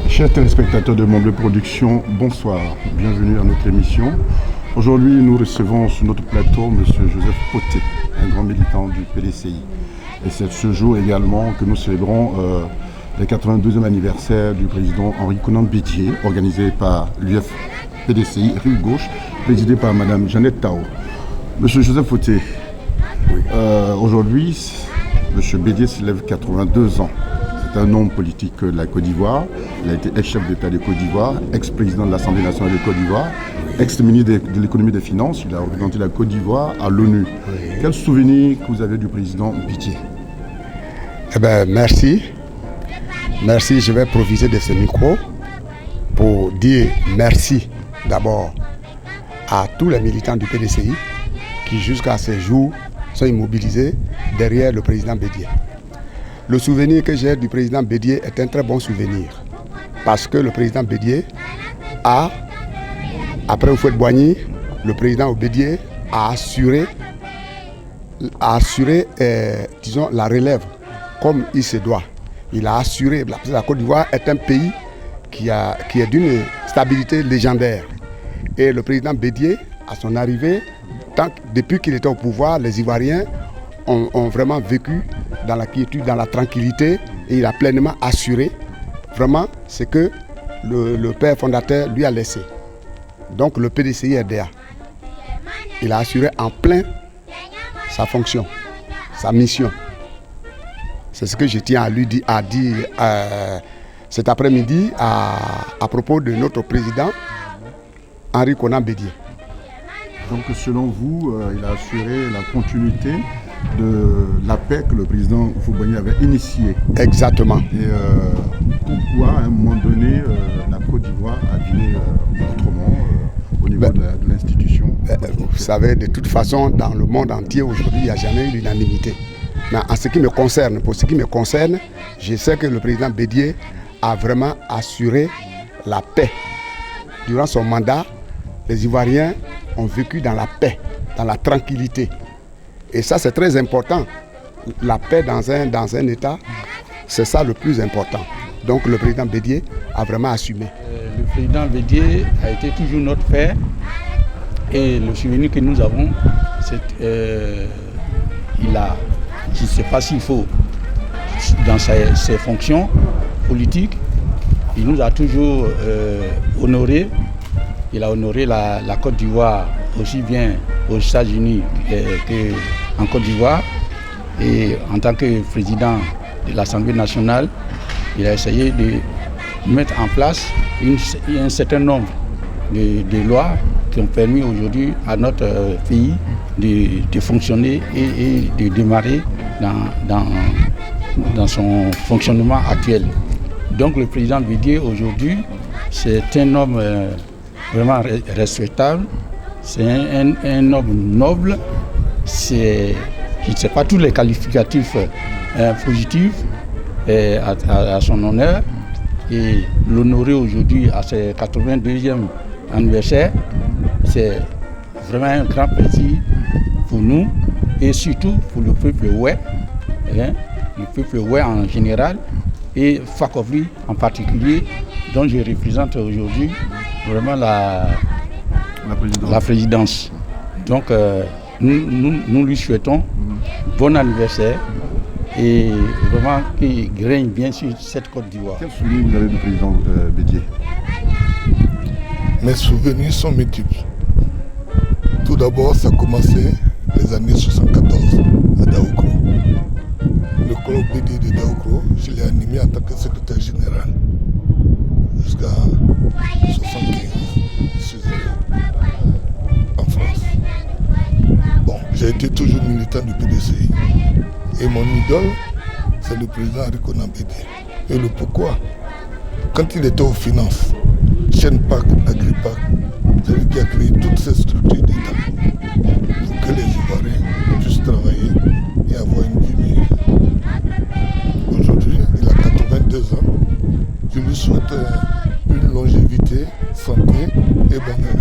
Chers téléspectateurs de Mon Bleu Production, bonsoir, bienvenue à notre émission. Aujourd'hui, nous recevons sur notre plateau M. Joseph Poté, un grand militant du PDCI. Et c'est ce jour également que nous célébrons le 82e anniversaire du président Henri Konan Bédié, organisé par l'UF-PDCI Rive Gauche, présidé par Mme Jeannette Tao. M. Joseph Poté, oui. Aujourd'hui, M. Bédié s'élève 82 ans. C'est un homme politique de la Côte d'Ivoire. Il a été ex-chef d'État de Côte d'Ivoire, ex-président de l'Assemblée nationale de Côte d'Ivoire, ex-ministre de l'économie et des finances. Il a représenté la Côte d'Ivoire à l'ONU. Oui. Quel souvenir que vous avez du président Bédié? Eh bien, merci. Merci, je vais profiter de ce micro pour dire merci d'abord à tous les militants du PDCI qui jusqu'à ce jour sont immobilisés derrière le président Bédié. Le souvenir que j'ai du président Bédié est un très bon souvenir parce que le président Bédié a, après Houphouët-Boigny, le président Bédié a assuré disons, la relève comme il se doit. Il a assuré, parce que la Côte d'Ivoire est un pays qui est d'une stabilité légendaire. Et le président Bédié, à son arrivée, depuis qu'il était au pouvoir, les Ivoiriens ont vraiment vécu dans la quiétude, dans la tranquillité, et il a pleinement assuré vraiment ce que le père fondateur lui a laissé. Donc le PDCI RDA, il a assuré en plein sa fonction, sa mission. C'est ce que je tiens à dire cet après-midi à propos de notre président Henri Konan Bédié. Donc selon vous, il a assuré la continuité de la paix que le président Houphouët-Boigny avait initiée. Exactement. Et pourquoi à un moment donné la Côte d'Ivoire a viré autrement au niveau de l'institution? Vous savez, de toute façon, dans le monde entier aujourd'hui, il n'y a jamais eu l'unanimité. Mais en ce qui me concerne, pour ce qui me concerne, je sais que le président Bédié a vraiment assuré la paix. Durant son mandat, les Ivoiriens ont vécu dans la paix, dans la tranquillité. Et ça, c'est très important. La paix dans un État, c'est ça le plus important. Donc le président Bédié a vraiment assumé. Le président Bédié a été toujours notre père. Et le souvenir que nous avons, c'est je ne sais pas s'il faut, dans ses fonctions politiques, il nous a toujours honorés. Il a honoré la Côte d'Ivoire aussi bien aux États-Unis qu'en Côte d'Ivoire. Et en tant que président de l'Assemblée nationale, il a essayé de mettre en place un certain nombre de lois qui ont permis aujourd'hui à notre pays de fonctionner et de démarrer dans son fonctionnement actuel. Donc le président Bédié aujourd'hui, c'est un homme vraiment respectable, c'est un homme noble, je ne sais pas tous les qualificatifs positifs à son honneur, et l'honorer aujourd'hui à ses 82e anniversaire, c'est vraiment un grand plaisir pour nous et surtout pour le peuple ouai, le peuple ouai en général et Fakofri en particulier, dont je représente aujourd'hui vraiment la présidence. Donc nous lui souhaitons bon anniversaire et vraiment qu'il règne bien sur cette Côte d'Ivoire. Quel souvenir vous avez du président Bédié? Mes souvenirs sont multiples. Tout d'abord, ça a commencé les années 74 à Daoukro. Le club BD de Daoukro, je l'ai animé en tant que secrétaire général jusqu'à 75. Je suis allé en France. Bon, j'ai été toujours militant du PDCI. Et mon idole, c'est le président Henri Konan Bédié. Et le pourquoi? Quand il était aux finances, Chenpak, Agripak, c'est lui qui a créé toutes ces structures d'État pour que les Ivoiriens puissent travailler et avoir une vie meilleure. Aujourd'hui, il a 82 ans. Je lui souhaite une longévité, santé et bonheur.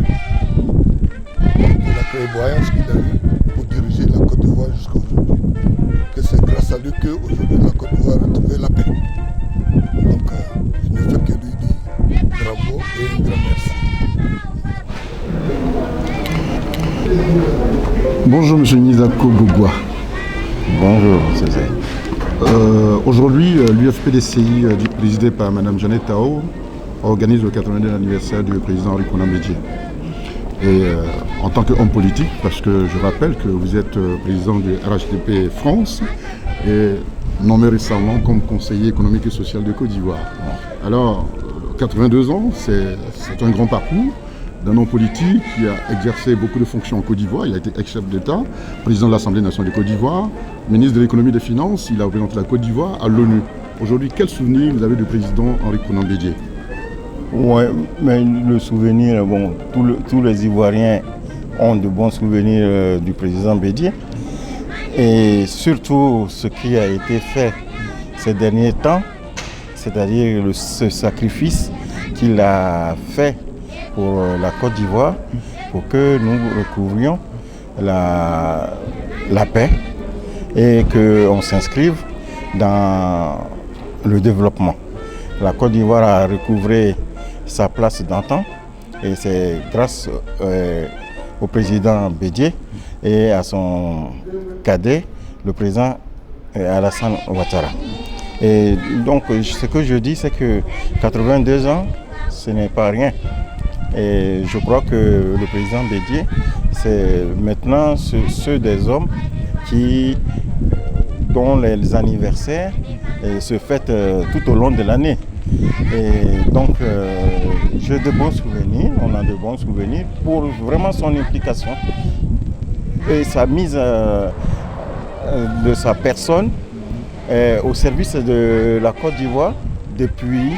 Pour la clairvoyance qu'il a eue pour diriger la Côte d'Ivoire jusqu'à aujourd'hui. Que c'est grâce à lui qu'aujourd'hui la Côte d'Ivoire a trouvé la paix. Donc, je ne fais que lui dire bravo et un grand merci. Bonjour M. Nizako Gogwa. Bonjour, Césaire. Aujourd'hui, l'UFPDCI, présidé par Mme Jeannette Tao, organise le 82e anniversaire du président Henri Konan Bédié. Et en tant qu'homme politique, parce que je rappelle que vous êtes président du RHDP France et nommé récemment comme conseiller économique et social de Côte d'Ivoire. Alors, 82 ans, c'est un grand parcours d'un homme politique qui a exercé beaucoup de fonctions en Côte d'Ivoire. Il a été ex-chef d'État, président de l'Assemblée nationale de Côte d'Ivoire, ministre de l'économie et des finances. Il a représenté la Côte d'Ivoire à l'ONU. Aujourd'hui, quel souvenir vous avez du président Henri Konan Bédié? Oui, mais le souvenir, bon, tous les Ivoiriens ont de bons souvenirs du président Bédié. Et surtout ce qui a été fait ces derniers temps, c'est-à-dire ce sacrifice qu'il a fait pour la Côte d'Ivoire, pour que nous recouvrions la paix et qu'on s'inscrive dans le développement. La Côte d'Ivoire a recouvré sa place d'antan et c'est grâce au président Bédié et à son cadet, le président Alassane Ouattara. Et donc ce que je dis, c'est que 82 ans, ce n'est pas rien. Et je crois que le président Bédié, c'est maintenant ceux des hommes dont les anniversaires se fêtent tout au long de l'année. Et donc, j'ai de bons souvenirs, on a de bons souvenirs pour vraiment son implication et sa mise de sa personne au service de la Côte d'Ivoire depuis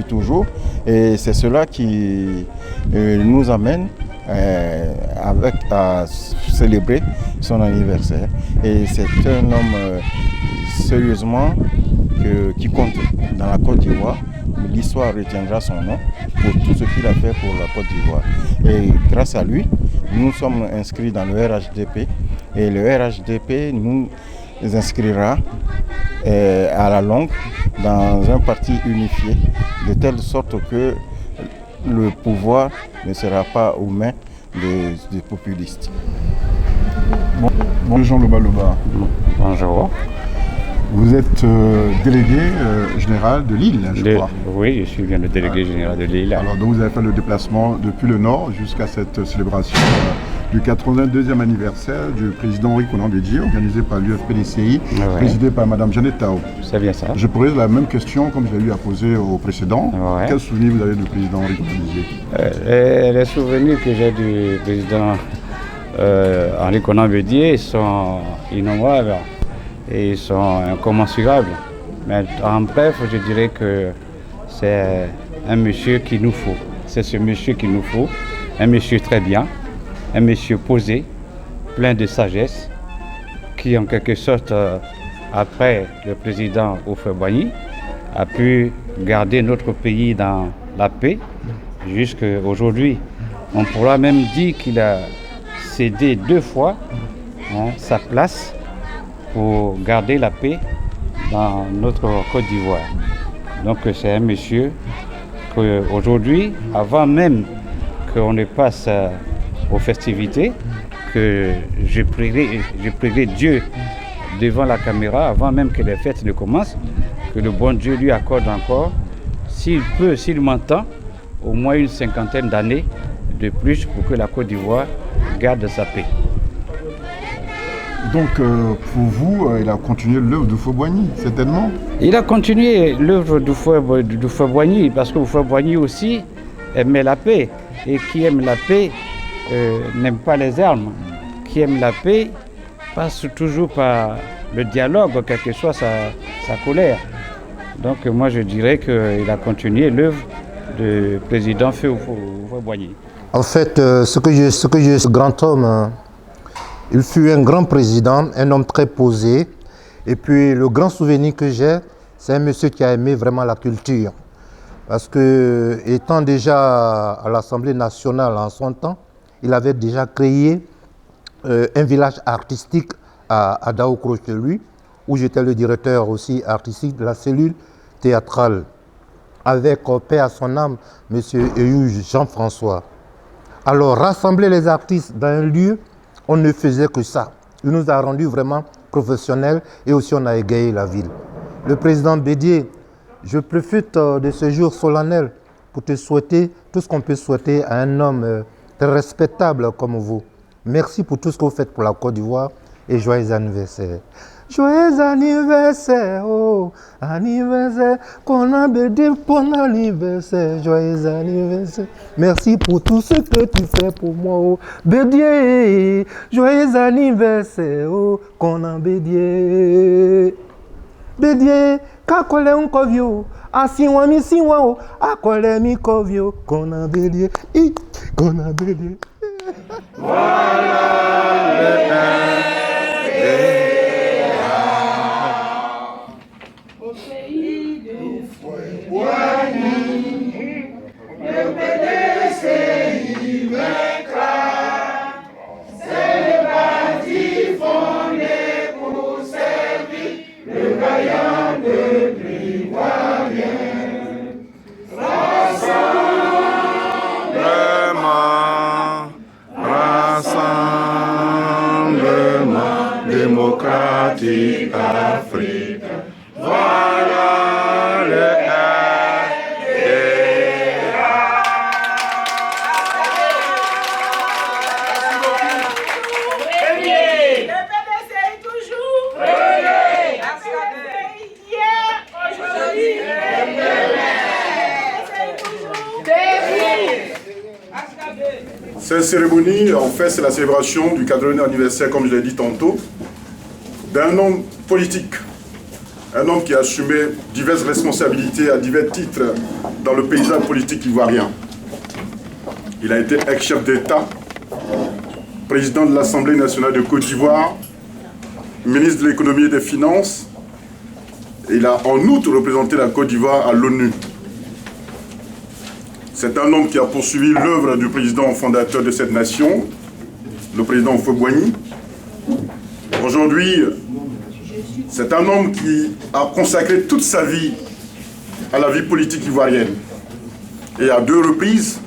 toujours. Et c'est cela qui nous amène à célébrer son anniversaire. Et c'est un homme sérieusement qui compte dans la Côte d'Ivoire. L'histoire retiendra son nom pour tout ce qu'il a fait pour la Côte d'Ivoire. Et grâce à lui, nous sommes inscrits dans le RHDP. Et le RHDP nous inscrira à la longue dans un parti unifié, de telle sorte que le pouvoir ne sera pas aux mains des populistes. Bonjour Jean Loba Loba. Bonjour. Vous êtes délégué général de Lille, je crois. Oui, je suis bien le délégué général de Lille. Alors, donc vous avez fait le déplacement depuis le Nord jusqu'à cette célébration du 82e anniversaire du président Henri Konan Bédié, organisé par l'UFPDCI, présidé par Mme Jeannette Tao. C'est bien ça. Je poserai la même question comme j'ai eu à poser au précédent. Ouais. Quel souvenir vous avez du président Henri Konan Bédié? Les souvenirs que j'ai du président Henri Konan Bédié sont innombrables et ils sont incommensurables. Mais en bref, je dirais que c'est un monsieur qu'il nous faut. C'est ce monsieur qu'il nous faut, un monsieur très bien, un monsieur posé, plein de sagesse, qui en quelque sorte, après le président Houphouët-Boigny, a pu garder notre pays dans la paix jusqu'à aujourd'hui. On pourra même dire qu'il a cédé 2 fois sa place pour garder la paix dans notre Côte d'Ivoire. Donc c'est un monsieur qu'aujourd'hui, avant même qu'on ne passe aux festivités, que je prierai Dieu devant la caméra, avant même que les fêtes ne commencent, que le bon Dieu lui accorde encore, s'il peut, s'il m'entend, au moins une 50aine d'années de plus pour que la Côte d'Ivoire garde sa paix. Donc, pour vous, il a continué l'œuvre de Houphouët-Boigny, certainement? Il a continué l'œuvre d'Houphouët-Boigny parce que Houphouët-Boigny aussi aimait la paix. Et qui aime la paix n'aime pas les armes. Qui aime la paix passe toujours par le dialogue, quelle que soit sa colère. Donc moi je dirais qu'il a continué l'œuvre du président Houphouët-Boigny. En fait, ce grand homme, il fut un grand président, un homme très posé. Et puis le grand souvenir que j'ai, c'est un monsieur qui a aimé vraiment la culture. Parce que, étant déjà à l'Assemblée nationale en son temps, il avait déjà créé un village artistique à Daoukro chez lui, où j'étais le directeur aussi artistique de la cellule théâtrale, avec paix à son âme, M. Euge Jean-François. Alors, rassembler les artistes dans un lieu, on ne faisait que ça. Il nous a rendus vraiment professionnels et aussi on a égayé la ville. Le président Bédié, je profite de ce jour solennel pour te souhaiter tout ce qu'on peut souhaiter à un homme très respectable comme vous. Merci pour tout ce que vous faites pour la Côte d'Ivoire et joyeux anniversaire. Joyeux anniversaire, oh, anniversaire, qu'on a béni pour l'anniversaire, joyeux anniversaire. Merci pour tout ce que tu fais pour moi, oh, Bédié, joyeux anniversaire, oh, qu'on a Bédié. Bédié, kakole unkovio, asiwa mi siwa o, akole mi kovio, qu'on a Bédié, qu'on a Bédié. Voilà le au pays de Houphouët-Boigny, le PDCI vaincra. C'est le parti fondé pour servir le vaillant peuple ivoirien. Rassemblement démocratique Afrique. Voilà le Cette cérémonie, en fait, c'est la célébration du 80e anniversaire, comme je l'ai dit tantôt, d'un homme politique, un homme qui a assumé diverses responsabilités à divers titres dans le paysage politique ivoirien. Il a été ex-chef d'État, président de l'Assemblée nationale de Côte d'Ivoire, ministre de l'économie et des finances. Et il a en outre représenté la Côte d'Ivoire à l'ONU. C'est un homme qui a poursuivi l'œuvre du président fondateur de cette nation, le président Houphouët-Boigny. Aujourd'hui, c'est un homme qui a consacré toute sa vie à la vie politique ivoirienne. Et à deux reprises,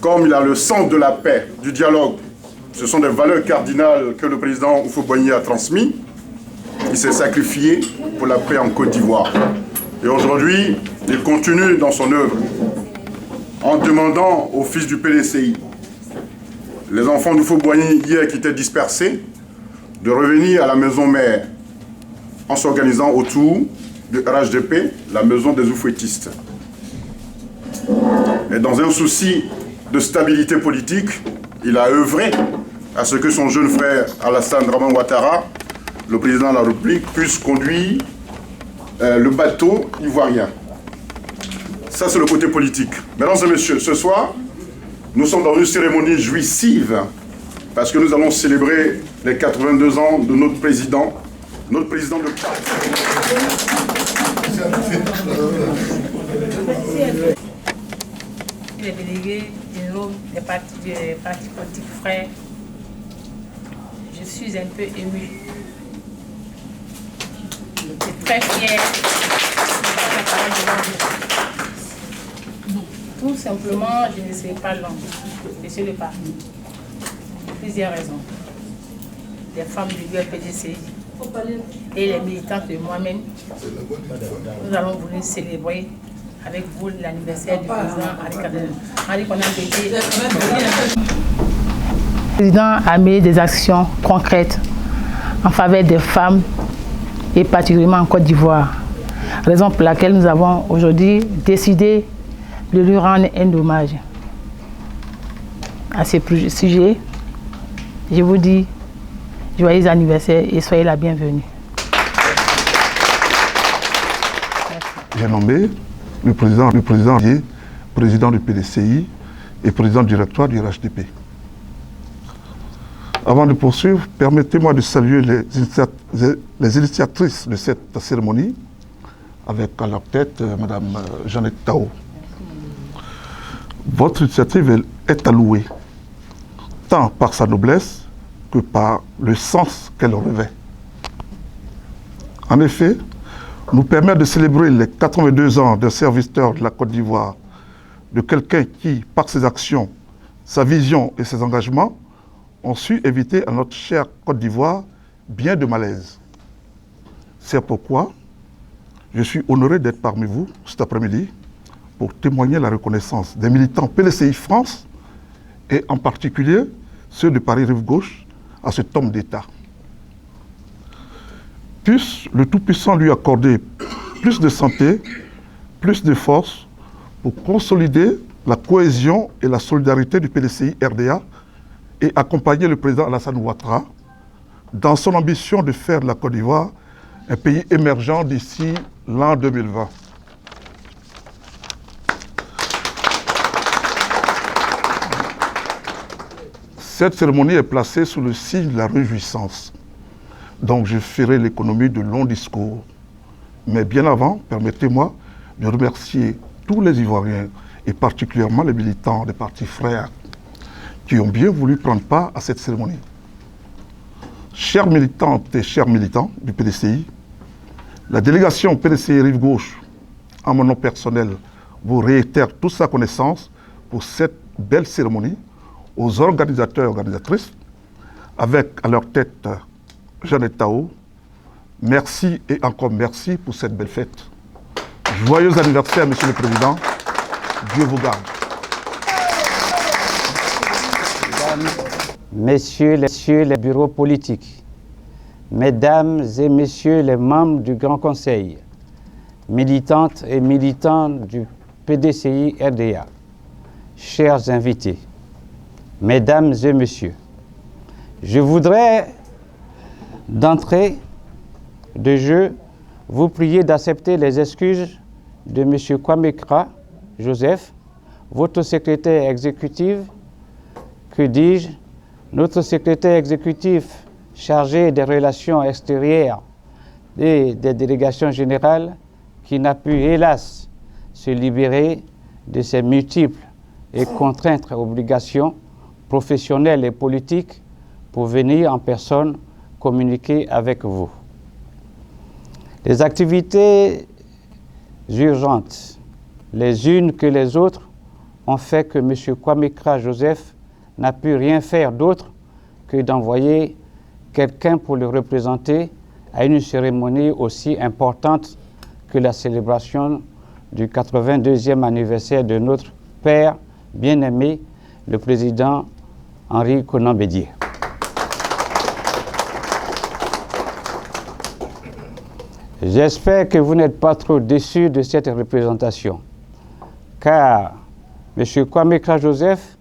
comme il a le sens de la paix, du dialogue, ce sont des valeurs cardinales que le président Houphouët-Boigny a transmises. Il s'est sacrifié pour la paix en Côte d'Ivoire. Et aujourd'hui, il continue dans son œuvre en demandant aux fils du PDCI, les enfants d'Houphouët-Boigny hier qui étaient dispersés, de revenir à la maison mère en s'organisant autour de RHDP, la maison des Houphouëtistes. Et dans un souci de stabilité politique, il a œuvré à ce que son jeune frère Alassane Dramane Ouattara, le président de la République, puisse conduire le bateau ivoirien. Ça, c'est le côté politique. Mesdames et messieurs, ce soir, nous sommes dans une cérémonie jouissive parce que nous allons célébrer les 82 ans de notre président de... Les délégués des partis politiques frères, je suis un peu émue. Je suis très fière de parler devant vous. Tout simplement, je ne serai pas longue, monsieur le parti. Pour plusieurs raisons. Les femmes du PDCI et les militantes de moi-même, nous allons venir célébrer avec vous l'anniversaire du président Henri Konan Bédié. Le président a mené des actions concrètes en faveur des femmes et particulièrement en Côte d'Ivoire. Raison pour laquelle nous avons aujourd'hui décidé de lui rendre un hommage. À ce sujet, je vous dis joyeux anniversaire et soyez la bienvenue. J'ai nommé le président du PDCI et président directoire du RHDP. Avant de poursuivre, permettez-moi de saluer les initiatrices de cette cérémonie, avec à leur tête Mme Jeannette Tao. Votre initiative est à louer, tant par sa noblesse que par le sens qu'elle revêt. En effet, nous permet de célébrer les 82 ans d'un serviteur de la Côte d'Ivoire, de quelqu'un qui, par ses actions, sa vision et ses engagements, ont su éviter à notre chère Côte d'Ivoire bien de malaise. C'est pourquoi je suis honoré d'être parmi vous cet après-midi pour témoigner la reconnaissance des militants PDCI France et en particulier ceux de Paris Rive-Gauche à cet homme d'État. Puisse le Tout-Puissant lui accorder plus de santé, plus de force pour consolider la cohésion et la solidarité du PDCI RDA et accompagner le président Alassane Ouattara dans son ambition de faire de la Côte d'Ivoire un pays émergent d'ici l'an 2020. Cette cérémonie est placée sous le signe de la réjouissance. Donc je ferai l'économie de longs discours. Mais bien avant, permettez-moi de remercier tous les Ivoiriens et particulièrement les militants des partis frères qui ont bien voulu prendre part à cette cérémonie. Chères militantes et chers militants du PDCI, la délégation PDCI Rive-Gauche, en mon nom personnel, vous réitère toute sa connaissance pour cette belle cérémonie aux organisateurs et organisatrices, avec à leur tête Jeannette Tao. Merci et encore merci pour cette belle fête. Joyeux anniversaire, Monsieur le Président. Dieu vous garde. Messieurs les bureaux politiques, Mesdames et Messieurs les membres du Grand Conseil, militantes et militants du PDCI RDA, chers invités, Mesdames et Messieurs, je voudrais d'entrée de jeu vous prier d'accepter les excuses de M. Kwamekra Joseph, votre secrétaire exécutif, que dis-je, notre secrétaire exécutif chargé des relations extérieures et des délégations générales, qui n'a pu, hélas, se libérer de ses multiples et contraintes obligations professionnelles et politiques pour venir en personne communiquer avec vous. Les activités urgentes, les unes que les autres, ont fait que M. Kwamekra Joseph n'a pu rien faire d'autre que d'envoyer quelqu'un pour le représenter à une cérémonie aussi importante que la célébration du 82e anniversaire de notre père bien-aimé, le président Henri Konan Bédié. J'espère que vous n'êtes pas trop déçus de cette représentation, car M. Kwamekra Joseph,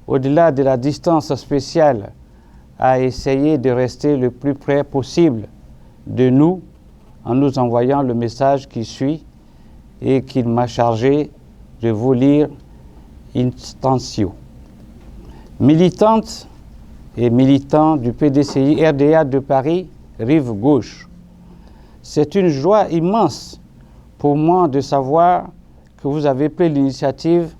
au-delà de la distance spéciale, a essayé de rester le plus près possible de nous en nous envoyant le message qui suit et qu'il m'a chargé de vous lire instantio. Militantes et militants du PDCI RDA de Paris, Rive-Gauche, c'est une joie immense pour moi de savoir que vous avez pris l'initiative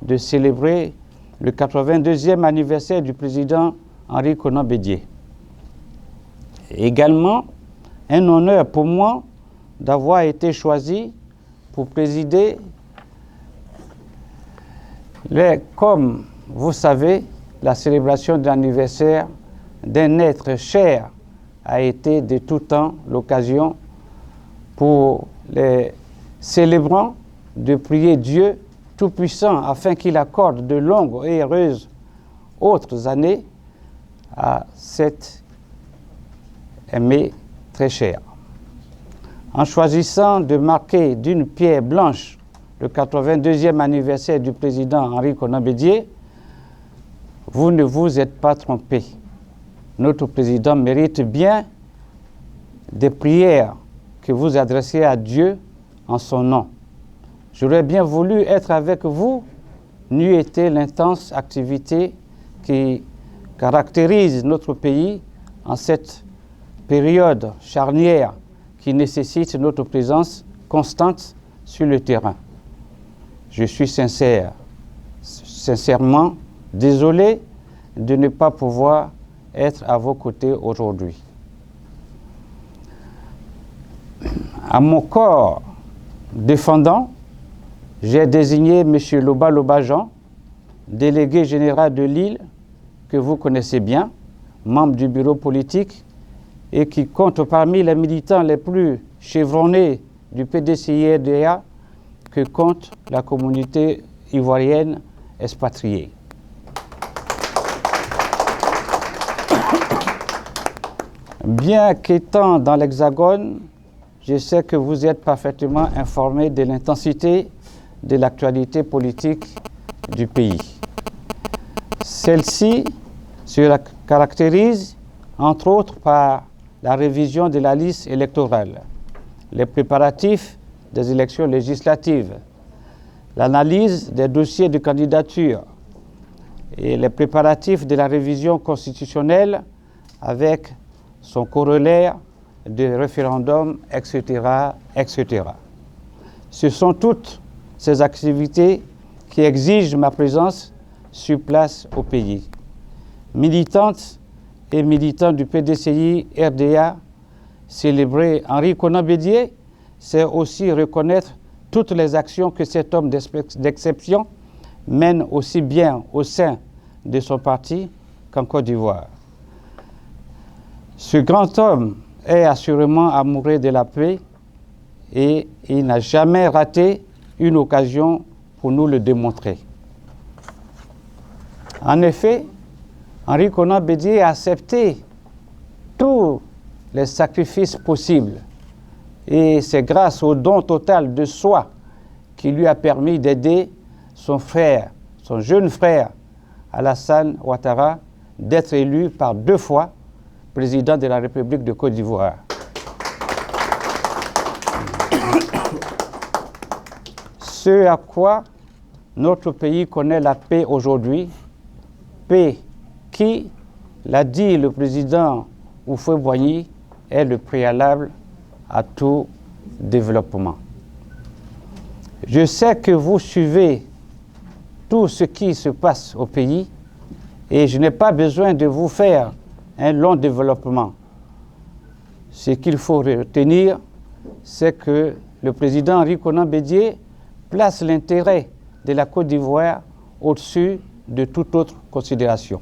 de célébrer le 82e anniversaire du président Henri Konan Bédié. Également, un honneur pour moi d'avoir été choisi pour présider, comme vous savez, la célébration de l'anniversaire d'un être cher a été de tout temps l'occasion pour les célébrants de prier Dieu Tout-Puissant afin qu'il accorde de longues et heureuses autres années à cet aimé très cher. En choisissant de marquer d'une pierre blanche le 82e anniversaire du président Henri Konan Bédié, vous ne vous êtes pas trompé. Notre président mérite bien des prières que vous adressez à Dieu en son nom. J'aurais bien voulu être avec vous, n'eût été l'intense activité qui caractérise notre pays en cette période charnière qui nécessite notre présence constante sur le terrain. Je suis sincèrement désolé de ne pas pouvoir être à vos côtés aujourd'hui. À mon corps défendant, j'ai désigné M. Loba Lobajan, délégué général de Lille, que vous connaissez bien, membre du bureau politique et qui compte parmi les militants les plus chevronnés du PDCI-RDA que compte la communauté ivoirienne expatriée. Bien qu'étant dans l'Hexagone, je sais que vous êtes parfaitement informé de l'intensité de l'actualité politique du pays. Celle-ci se caractérise, entre autres, par la révision de la liste électorale, les préparatifs des élections législatives, l'analyse des dossiers de candidature et les préparatifs de la révision constitutionnelle avec son corollaire de référendum, etc., etc. Ce sont toutes ces activités qui exigent ma présence sur place au pays. Militantes et militants du PDCI-RDA, célébrer Henri Konan Bédié, c'est aussi reconnaître toutes les actions que cet homme d'exception mène aussi bien au sein de son parti qu'en Côte d'Ivoire. Ce grand homme est assurément amoureux de la paix et il n'a jamais raté une occasion pour nous le démontrer. En effet, Henri Konan Bédié a accepté tous les sacrifices possibles et c'est grâce au don total de soi qui lui a permis d'aider son frère, son jeune frère Alassane Ouattara, d'être élu par 2 fois président de la République de Côte d'Ivoire. Ce à quoi notre pays connaît la paix aujourd'hui, paix qui, l'a dit le président Houphouët-Boigny, est le préalable à tout développement. Je sais que vous suivez tout ce qui se passe au pays et je n'ai pas besoin de vous faire un long développement. Ce qu'il faut retenir, c'est que le président Henri Konan Bédié place l'intérêt de la Côte d'Ivoire au-dessus de toute autre considération.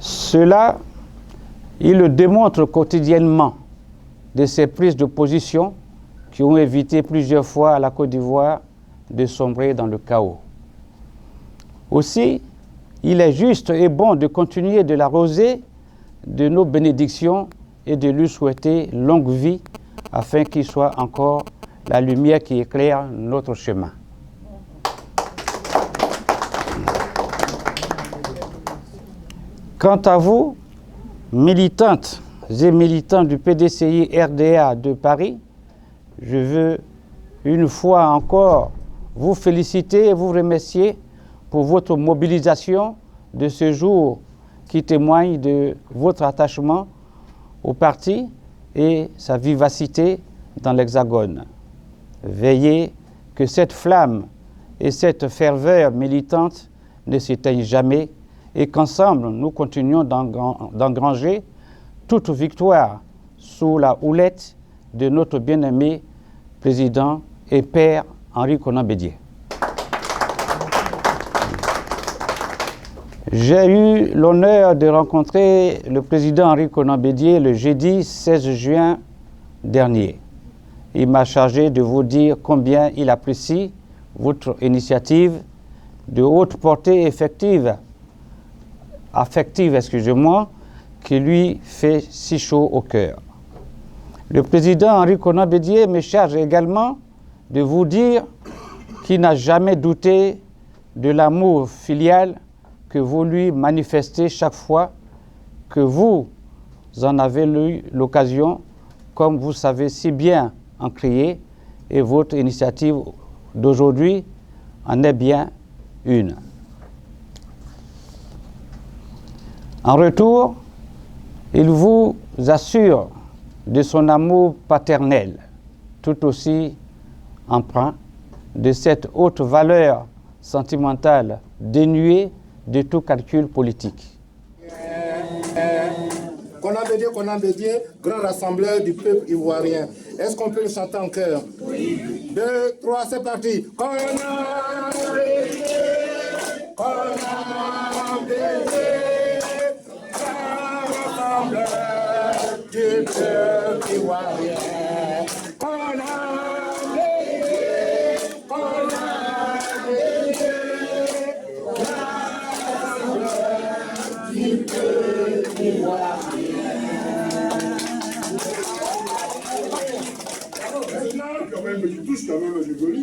Cela, il le démontre quotidiennement de ses prises de position qui ont évité plusieurs fois à la Côte d'Ivoire de sombrer dans le chaos. Aussi, il est juste et bon de continuer de l'arroser de nos bénédictions et de lui souhaiter longue vie afin qu'il soit encore la lumière qui éclaire notre chemin. Quant à vous, militantes et militants du PDCI-RDA de Paris, je veux une fois encore vous féliciter et vous remercier pour votre mobilisation de ce jour qui témoigne de votre attachement au parti et sa vivacité dans l'Hexagone. Veillez que cette flamme et cette ferveur militante ne s'éteignent jamais et qu'ensemble nous continuions d'engranger toute victoire sous la houlette de notre bien-aimé président et père Henri Konan Bédié. J'ai eu l'honneur de rencontrer le président Henri Konan Bédié le jeudi 16 juin dernier. Il m'a chargé de vous dire combien il apprécie votre initiative de haute portée affective, excusez-moi, qui lui fait si chaud au cœur. Le président Henri Konan Bédié me charge également de vous dire qu'il n'a jamais douté de l'amour filial que vous lui manifestez chaque fois que vous en avez eu l'occasion, comme vous savez si bien en crier, et votre initiative d'aujourd'hui en est bien une. En retour, il vous assure de son amour paternel, tout aussi empreint de cette haute valeur sentimentale dénuée de tout calcul politique. Konan Bédié, grand rassembleur du peuple ivoirien. Est-ce qu'on peut le chanter en chœur? Oui. 2, 3, c'est parti. Konan Bédié, Konan Bédié, grand rassembleur du peuple ivoirien. Konan Bédié, Konan Bédié, grand rassembleur du peuple ivoirien. Tu touches quand même du joli.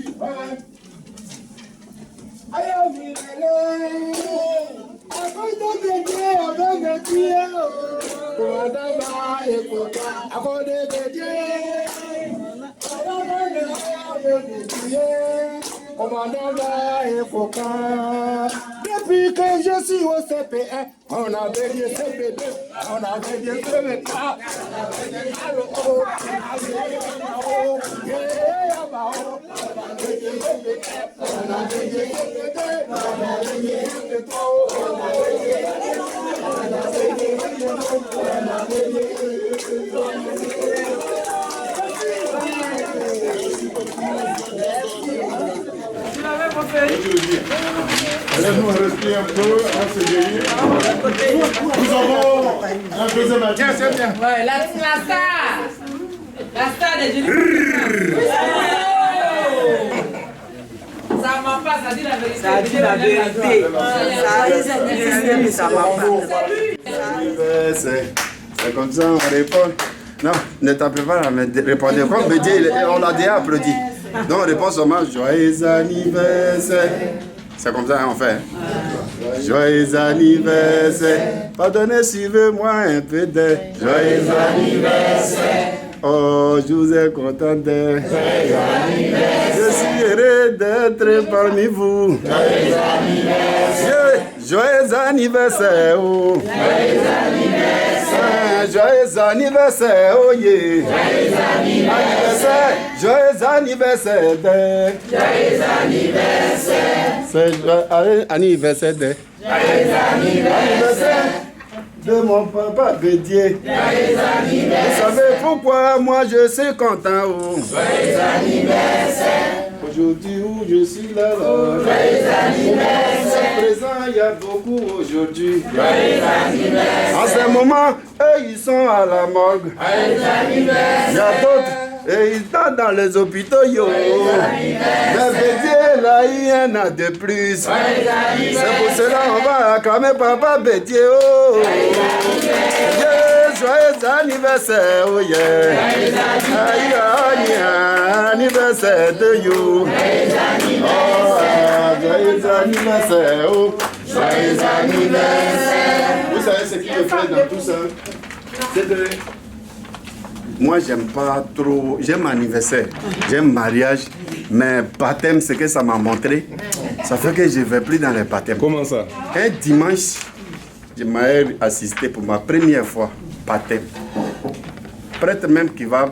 Depuis que je suis au CP1, on a béni CP2, on a béni CP3, Laisse-nous rester un peu, on se guérit. Nous avons un deuxième adjoint. c'est bien. Ouais, la star. La star des jeunes. Ça m'a pas, ça dit la vérité. Ça dit la vérité. Ça m'a pas. C'est comme ça, on répond. Non, ne tapez pas là, mais répondez. Comme Bédié, on l'a déjà applaudi. Donc on répond seulement joyeux anniversaire. C'est comme ça on fait. Joyeux anniversaire. Pardonnez, suivez-moi un peu de joyeux anniversaire. Oh, je vous ai content d'être. Joyeux anniversaire. Je suis heureux d'être parmi vous. Joyeux anniversaire. Joyeux anniversaire. Oh. Joyeux anniversaire. Joyeux anniversaire. Oh yeah. Joyeux anniversaire. Joyeux anniversaire. Joyeux anniversaire. C'est joyeux anniversaire de. Joyeux anniversaire. De mon papa Bédié. Joyeux anniversaire. Vous savez pourquoi moi je suis content. Oh. Joyeux anniversaire. Aujourd'hui où je suis là. Joyeux anniversaire. Présent, il y a beaucoup aujourd'hui. Joyeux anniversaire. En ce moment, eux ils sont à la morgue. Joyeux anniversaire. Il y a d'autres. Et ils sont dans les hôpitaux, yo. Mais Bédié, là, il y en a de plus. C'est pour cela qu'on va acclamer Papa Bédié, oh. Yeah, joyeux anniversaire, oh yeah. Joyeux anniversaire de you. Oh, joyeux anniversaire, oh. Joyeux anniversaire. Vous savez ce qui me fait dans tout ça? C'est de... Moi, j'aime pas trop. J'aime anniversaire, j'aime mariage, mais baptême, ce que ça m'a montré, ça fait que je ne vais plus dans les baptêmes. Comment ça? Un dimanche, je m'ai assisté pour ma première fois baptême. Prêtre même qui va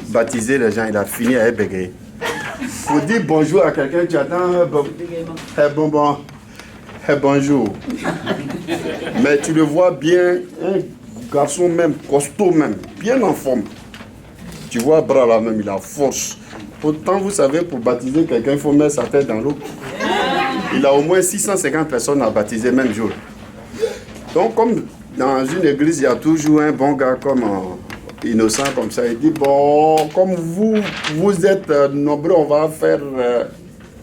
baptiser les gens, il a fini à bégayer. Pour dire bonjour à quelqu'un, tu attends bonjour. Mais tu le vois bien. Garçon même, costaud même, bien en forme. Tu vois, bras là même, il a force. Pourtant, vous savez, pour baptiser quelqu'un, il faut mettre sa tête dans l'eau. Il a au moins 650 personnes à baptiser même jour. Donc, comme dans une église, il y a toujours un bon gars comme innocent comme ça. Il dit, bon, comme vous êtes nombreux, on va faire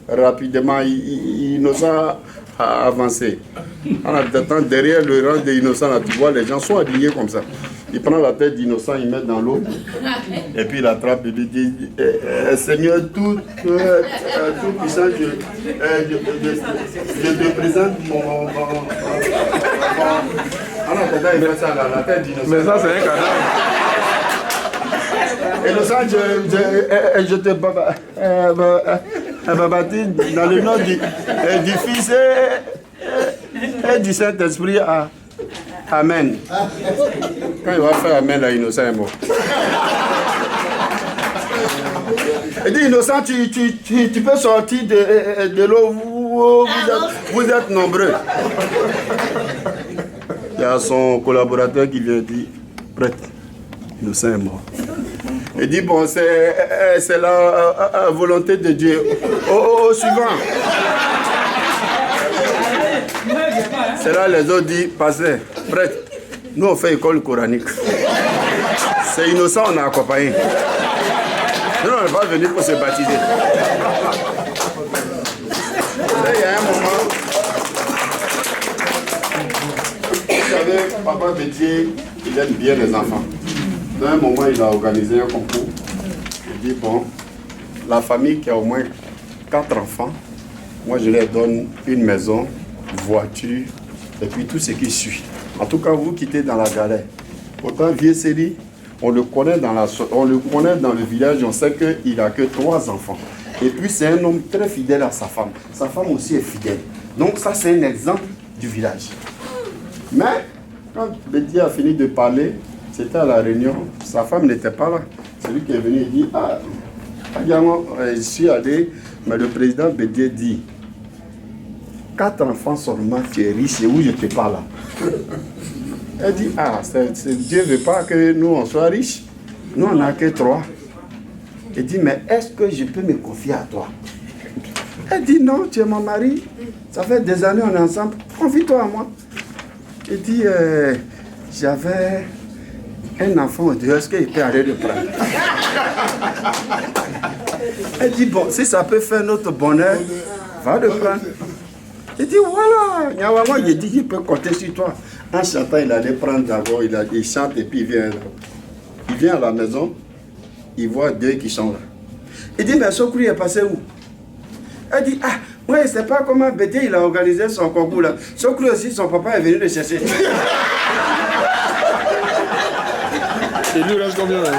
rapidement. Innocent a avancé. En attendant, derrière le rang des innocents, là, tu vois, les gens sont habillés comme ça. Il prend la tête d'innocent, il met dans l'eau, et puis il attrape, il lui dit, Seigneur, tout puissant, je te présente mon... En attendant, il met ça dans la tête d'innocent. Mais ça, c'est un cadavre. Innocent, je te baptise dans le nom du Fils et du Saint-Esprit. Amen. Quand il va faire Amen, là, Innocent est mort. Il dit, Innocent, tu peux sortir de l'eau, vous êtes nombreux. Il y a son collaborateur qui vient dire, prêtre, Innocent est mort. Il dit, bon, c'est la volonté de Dieu. Au suivant. C'est là les autres disent, pasteur, prêtre, nous on fait école coranique. C'est innocent, on a accompagné. Nous on n'est pas venu pour se baptiser. Il y a un moment, vous savez, papa Bédier, il aime bien les enfants. Dans un moment, il a organisé un concours. Il dit, bon, la famille qui a au moins 4 enfants, moi je leur donne une maison, voiture, et puis tout ce qui suit. En tout cas, vous quittez dans la galère. Autant Vieux Série, on le connaît dans le village, on sait qu'il n'a que 3 enfants. Et puis c'est un homme très fidèle à sa femme. Sa femme aussi est fidèle. Donc ça, c'est un exemple du village. Mais, quand Bédier a fini de parler, c'était à la réunion, sa femme n'était pas là. C'est lui qui est venu et dit, je suis allé, mais le président Bédier dit, 4 enfants seulement, tu es riche, et où je te parle là. Elle dit, Dieu ne veut pas que nous on soit riches. Nous on n'a que 3. Elle dit, mais est-ce que je peux me confier à toi? Elle dit, non, tu es mon mari. Ça fait des années on est ensemble. Confie-toi à moi. Elle dit, j'avais un enfant au dehors, est-ce qu'il peut aller le prendre? Elle dit, bon, si ça peut faire notre bonheur, va le prendre. Il dit, voilà, Nyawama, il dit qu'il peut compter sur toi. En chantant, il allait prendre d'abord, il chante et puis il vient à la maison, il voit 2 qui sont là. Il dit, mais Sokri est passé où? Elle dit, moi, je ne sais pas comment Bédier il a organisé son concours là. Sokri aussi, son papa est venu le chercher. Et lui, reste combien d'années?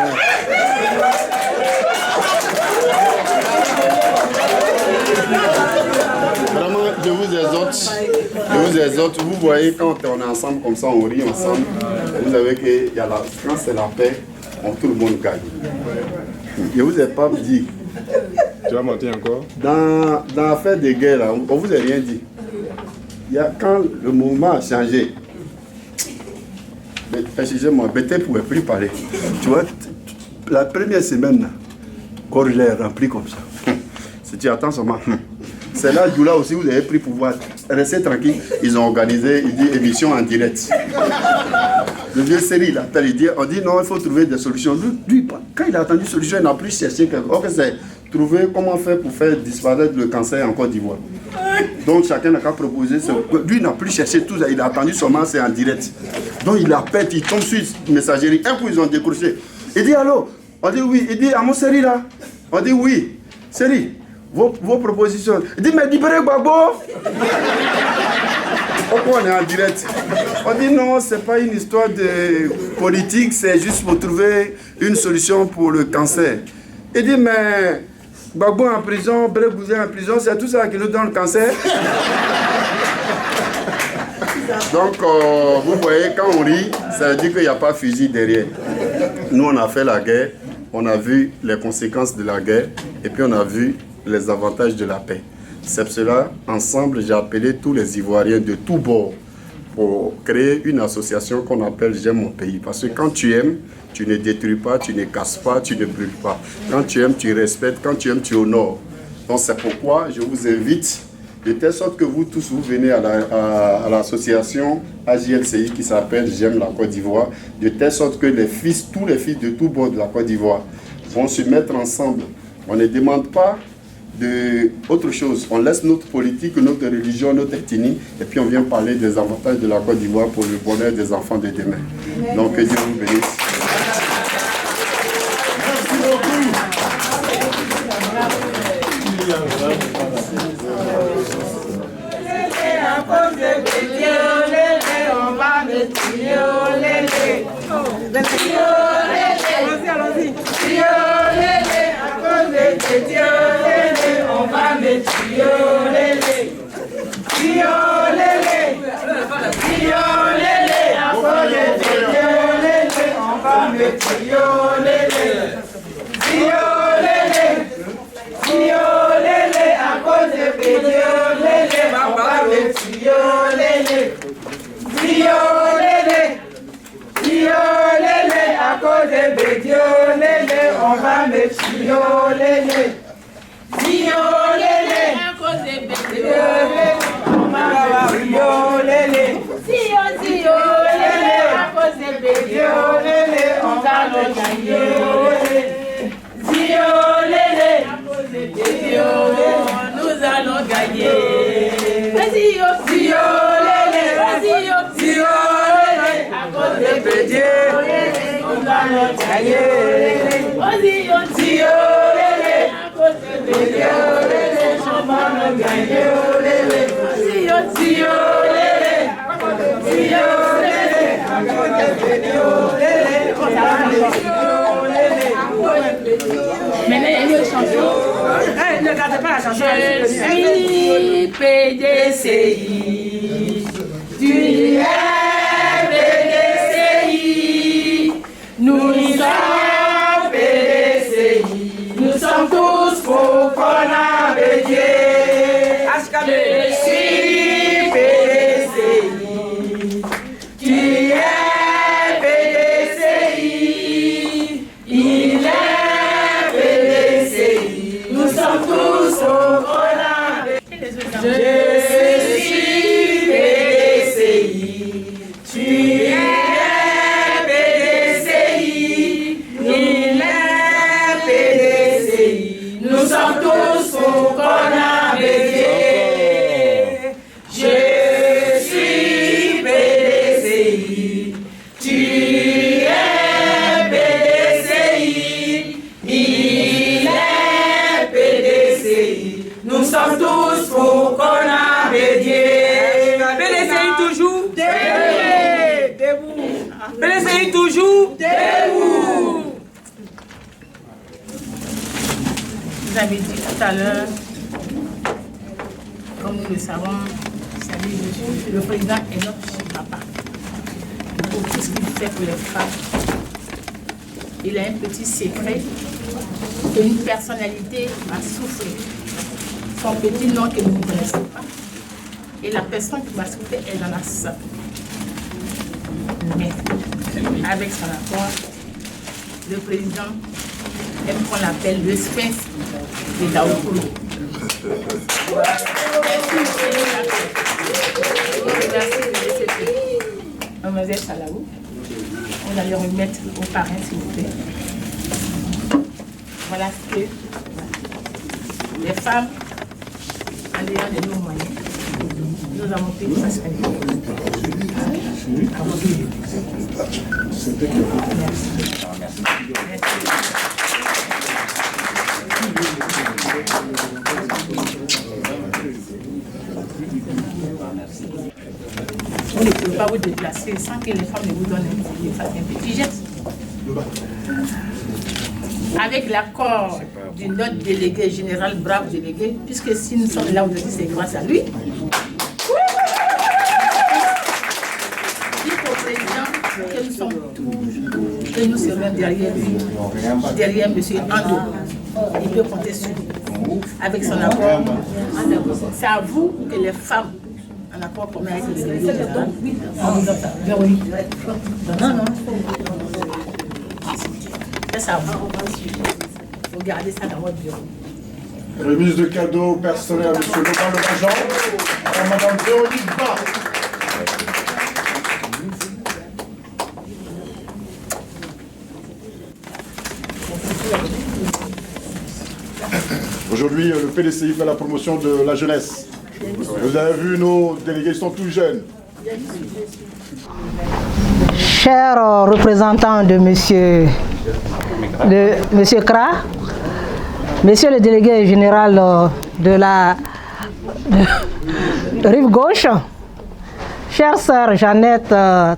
Vraiment, je vous exhorte, vous voyez quand on est ensemble comme ça, on rit ensemble, vous savez que quand c'est la paix, tout le monde gagne. Je vous ai pas dit. Tu vas mentir encore? Dans l'affaire des guerres, là, on vous a rien dit. Quand le mouvement a changé, excusez-moi, Bété ne pouvait plus parler. Tu vois, la première semaine, là, corps est rempli comme ça. Si tu attends seulement. C'est là, là aussi, vous avez pris pouvoir. Restez tranquille. Ils ont organisé, il dit, émission en direct. Le Vieux Série, il appelle, il dit, on dit non, il faut trouver des solutions. Lui, quand il a entendu solution, il n'a plus cherché. C'est trouver comment faire pour faire disparaître le cancer en Côte d'Ivoire. Donc chacun n'a qu'à proposer. Lui, il n'a plus cherché tout ça. Il a attendu seulement, c'est en direct. Donc il appelle, il tombe sur une messagerie. Un coup, ils ont décroché. Il dit, allô? On dit oui. Il dit, à mon Série là? On dit oui. Série. Vos propositions. Il dit, mais libérez Gbagbo. Pourquoi on est en direct? On dit non, c'est pas une histoire de politique, c'est juste pour trouver une solution pour le cancer. Il dit, mais Gbagbo en prison, Brégouzé en prison, c'est tout ça qui nous donne le cancer. Donc, vous voyez, quand on rit, ça veut dire qu'il n'y a pas fusil derrière. Nous, on a fait la guerre, on a vu les conséquences de la guerre, et puis on a vu les avantages de la paix. C'est pour cela, ensemble, j'ai appelé tous les Ivoiriens de tous bords pour créer une association qu'on appelle J'aime mon pays. Parce que quand tu aimes, tu ne détruis pas, tu ne casses pas, tu ne brûles pas. Quand tu aimes, tu respectes. Quand tu aimes, tu honores. Donc c'est pourquoi je vous invite de telle sorte que vous tous, vous venez à l'association AJLCI qui s'appelle J'aime la Côte d'Ivoire, de telle sorte que tous les fils de tout bord de la Côte d'Ivoire vont se mettre ensemble. On ne demande pas autre chose. On laisse notre politique, notre religion, notre ethnie, et puis on vient parler des avantages de la Côte d'Ivoire pour le bonheur des enfants de demain. Donc que Dieu vous bénisse. Merci beaucoup. On va me tiolélé, tiolélé, tiolélé, à cause de tiolélé, on va me tiolélé, tiolélé, tiolélé, à cause de tiolélé, on va me tiolélé, tiolélé, tiolélé, à cause de tiolélé, on va me tiolélé. Tiolélé, à cause de tiolélé, on va me tiolélé. Tiolélé, à cause de tiolélé, on va le gagner. Tiolélé, à cause de tiolélé, nous allons gagner. Vas-y, tiolélé, vas-y, tiolélé, à cause de tiolélé, on va le gagner. Vas-y, tiolélé, à cause de tiolélé, on va le gagner. Tiolélé, tiolélé, à cause de tiolélé, on va le gagner. Maintenant, il y a une chanson. Ne regardez pas la chanson. Je suis PDCI. Tu es PDCI. Nous sommes PDCI. Nous sommes tous pour qu'on a bédié. Je suis PDCI. Tu es PDCI. Il est PDCI. Nous sommes tous pour qu'on a bédié. Je suis PDCI. Tu es PDCI. Il est PDCI. Nous sommes tous pour qu'on a bédié. Je suis PDCI. Tu es PDCI. Il est PDCI. Nous sommes tous pour qu'on a bédié. PDCI toujours debout. PDCI toujours debout. Vous avez dit tout à l'heure, comme nous le savons, le président est notre papa. Pour tout ce qu'il fait pour les femmes, il a un petit secret et une personnalité à souffrir. Son petit nom que nous ne connaissons pas. Et la personne qui va souffrir est dans la salle. Mais avec son accord, le président aime qu'on l'appelle le sphinx de Daoukolo. Mademoiselle Salaou, on va le remettre au parrain s'il vous plaît. Voilà ce que les femmes, en dehors de nos moyens, nous avons pris une façon. On ne peut pas vous déplacer sans que les femmes ne vous donnent un petit geste. Avec l'accord du notre délégué général, brave délégué, puisque si nous sommes là aujourd'hui, c'est grâce à lui. Dites au président que nous sommes toujours, que nous serons derrière lui, derrière M. Ando. Il peut compter sur nous. Avec son accord, c'est à vous que les femmes, en accord commun avec le délégué général, on vous offre. Non. C'est ça. Il faut garder ça dans votre bureau. Remise de cadeaux personnels à M. Logan Le Magent, à Mme Véronique Bas. Aujourd'hui, le PDCI fait la promotion de la jeunesse. Vous avez vu, nos délégués sont tout jeunes. Chers représentants de Monsieur Kra, Monsieur le délégué général de la rive gauche, chère sœur Jeannette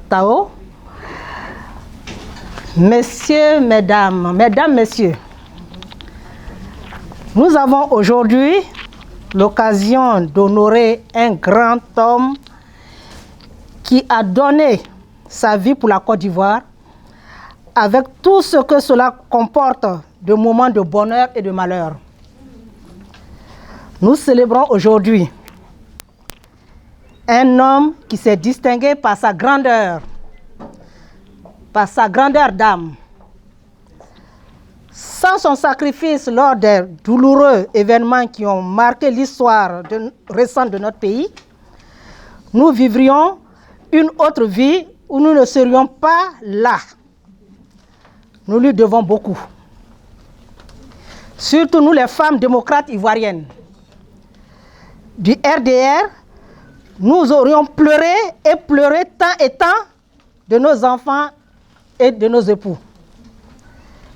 Tao, messieurs, mesdames, messieurs, nous avons aujourd'hui l'occasion d'honorer un grand homme qui a donné sa vie pour la Côte d'Ivoire avec tout ce que cela comporte de moments de bonheur et de malheur. Nous célébrons aujourd'hui un homme qui s'est distingué par sa grandeur d'âme. Sans son sacrifice lors des douloureux événements qui ont marqué l'histoire récente de notre pays, nous vivrions une autre vie où nous ne serions pas là. Nous lui devons beaucoup. Surtout nous les femmes démocrates ivoiriennes. Du RDR, nous aurions pleuré et pleuré tant et tant de nos enfants et de nos époux.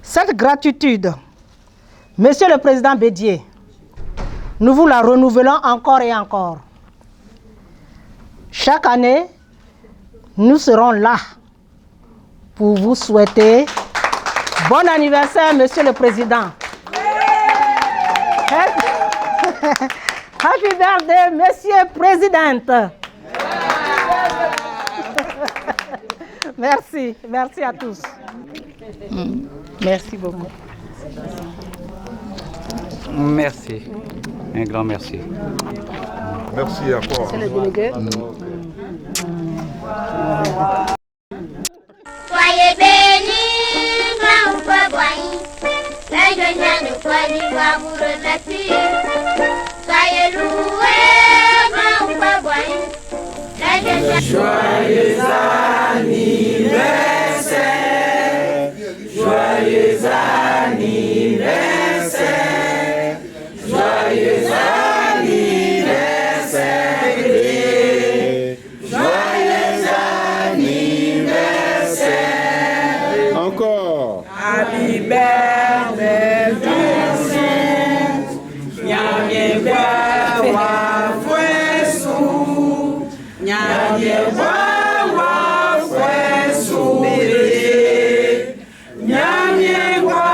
Cette gratitude, Monsieur le Président Bédié, nous vous la renouvelons encore et encore. Chaque année, nous serons là pour vous souhaiter bon anniversaire, Monsieur le Président. Happy birthday, Monsieur Président. Merci, merci à tous. Merci beaucoup. Merci, un grand merci. Merci à toi. C'est le délégué. Soyez bénis, grand Pagouaï. La jeunesse de Côte d'Ivoire vous remercie. Soyez loués, grand Pagouaï. Joyeux anniversaire, joyeux anniversaire, joyeux anniversaire, joyeux anniversaire. Encore. Happy birthday to you. Nyamye kwa fwesu, nyamye kwa fwesu, nyamye kwa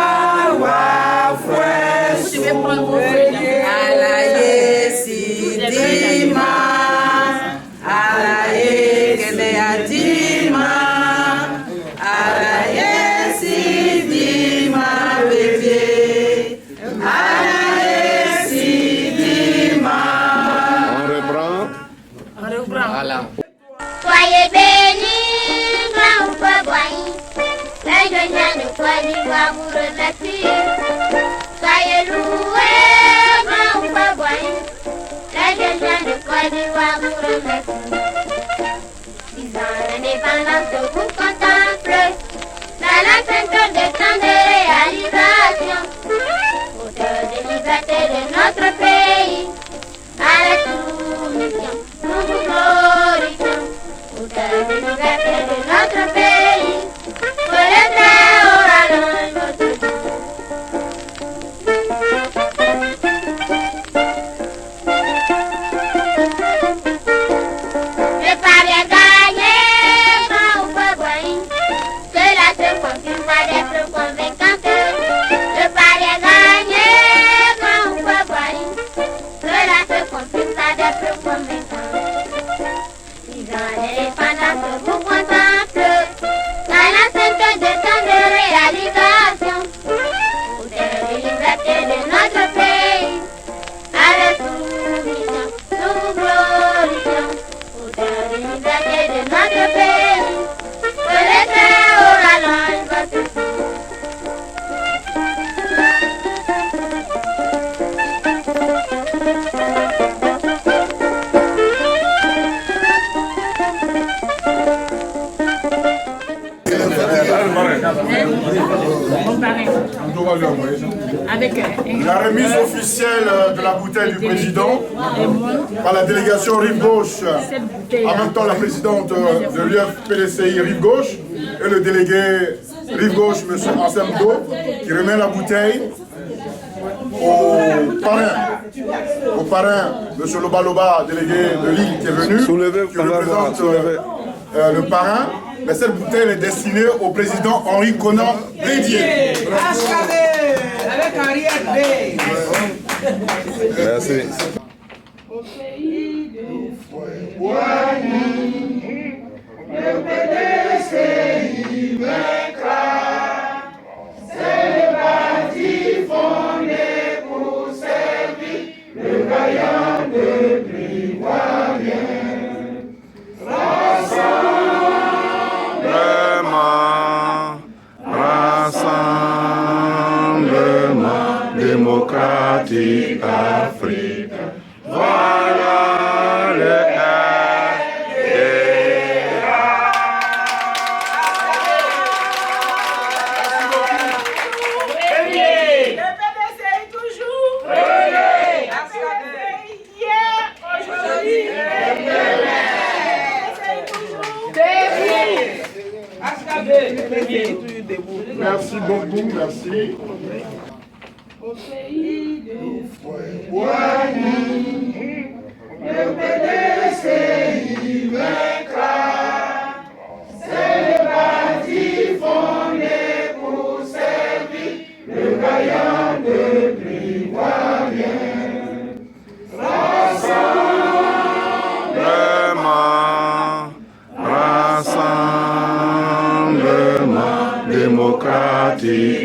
fwesu. Alaye sidima, alaye kele adima, alaye sidima bébé, alaye sidima. On reprend. Voilà. Soyez bénis, grand Pagouaï. La jeunesse de Côte d'Ivoire vous remercie. Soyez loués, grand Pagouaï. La jeunesse de Côte d'Ivoire vous remercie. 10 ans d'indépendance vous contemple. Dans la ceinture de temps de réalisation. Auteur de liberté de notre pays. À la soumission, nous vous glorifions. Auteur de liberté de notre pays. Que le Très-Haut rallonge votre vie. La remise officielle de la bouteille du président par la délégation Rive Gauche, en même temps la présidente de l'UFPDCI Rive Gauche et le délégué Rive Gauche, M. Anselme Do, qui remet la bouteille au parrain, M. Loba Loba, délégué de l'île qui est venu, qui représente le parrain. Mais cette bouteille est destinée au président Henri Konan Bédié. Avec Henri B. Merci. Au pays du Fouani, le PDCI vaincra. C'est le parti fondé pour servir le gaillarд de l'ivoirien. Rassemblement démocratique Afrique. Voilà le Merci beaucoup, merci. Au pays du Fouani, le PDCI vaincra. C'est le parti fondé pour servir le gaillard de l'ivoirien. Rassemblement démocratique